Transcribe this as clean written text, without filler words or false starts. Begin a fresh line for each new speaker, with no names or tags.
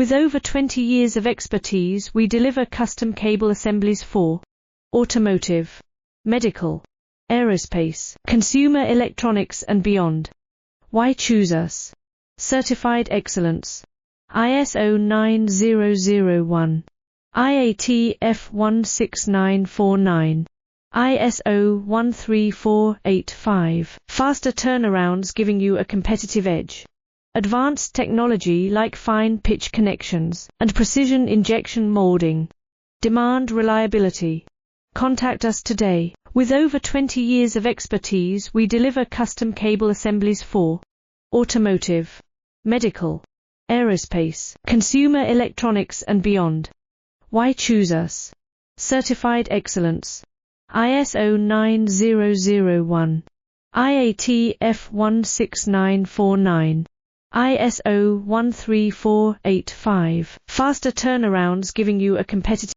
With over 20 years of expertise, we deliver custom cable assemblies for automotive, medical, aerospace, consumer electronics and beyond. Why choose us? Certified excellence. ISO 9001. IAT F16949. ISO 13485. Faster turnarounds giving you a competitive edge. Advanced technology like fine pitch connections and precision injection molding. Demand reliability. Contact us today. With over 20 years of expertise, we deliver custom cable assemblies for automotive, medical, aerospace, consumer electronics and beyond. Why choose us? Certified excellence. ISO 9001. IAT F16949. ISO 13485. Faster turnarounds giving you a competitive